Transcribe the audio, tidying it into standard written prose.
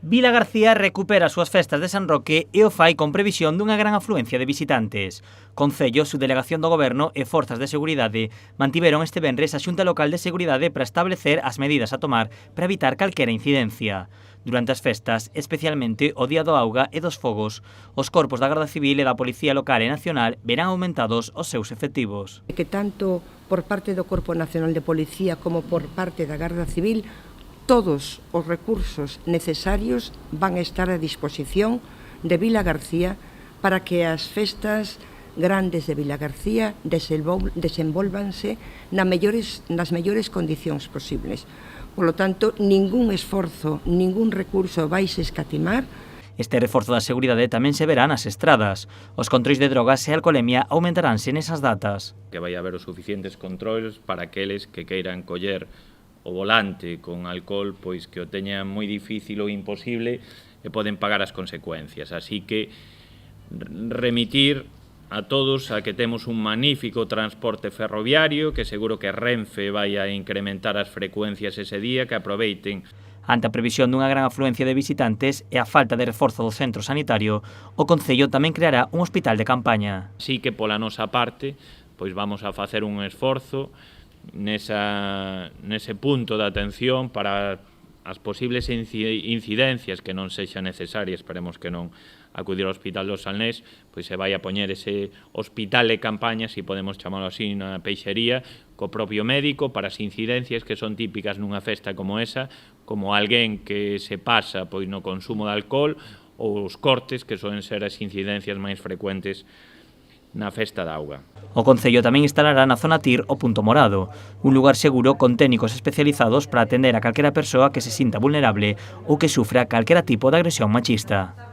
Vila García recupera as súas festas de San Roque e o fai con previsión dunha gran afluencia de visitantes. Concello, Subdelegación do Goberno e Forzas de Seguridade mantiveron este venres a Xunta Local de Seguridade para establecer as medidas a tomar para evitar calquera incidencia. Durante as festas, especialmente o Día do Auga e dos Fogos, os corpos da Garda Civil e da Policía Local e Nacional verán aumentados os seus efectivos. Que tanto por parte do Corpo Nacional de Policía como por parte da Garda Civil todos os recursos necesarios van a estar a disposición de Vila García para que as festas grandes de Vila García desenvólvanse nas mellores condicións posibles. Por lo tanto, ningún esforzo, ningún recurso vais escatimar. Este reforzo da seguridade tamén se verá nas estradas. Os controis de drogas e alcoholemia aumentaránse nesas datas. Que vai haber os suficientes controis para aqueles que queiran coller o volante con alcohol, pois que o teñan moi difícil ou imposible e poden pagar as consecuencias. Así que remitir a todos a que temos un magnífico transporte ferroviario, que seguro que Renfe vai a incrementar as frecuencias ese día, que aproveiten. Ante a previsión dunha gran afluencia de visitantes e a falta de reforzo do centro sanitario, o Concello tamén creará un hospital de campaña. Así que pola nosa parte, pois vamos a facer un esforzo nese punto de atención para as posibles incidencias que non sexa necesaria, esperemos que non, acudir ao Hospital do Salnés, pois se vai a poñer ese hospital de campaña, se podemos chamalo así, na peixería, co propio médico para as incidencias que son típicas nunha festa como esa, como alguén que se pasa pois no consumo de alcohol ou os cortes, que soen ser as incidencias máis frecuentes na festa da auga. O Concello tamén instalará na zona TIR o Punto Morado, un lugar seguro con técnicos especializados para atender a calquera persoa que se sinta vulnerable ou que sufra calquera tipo de agresión machista.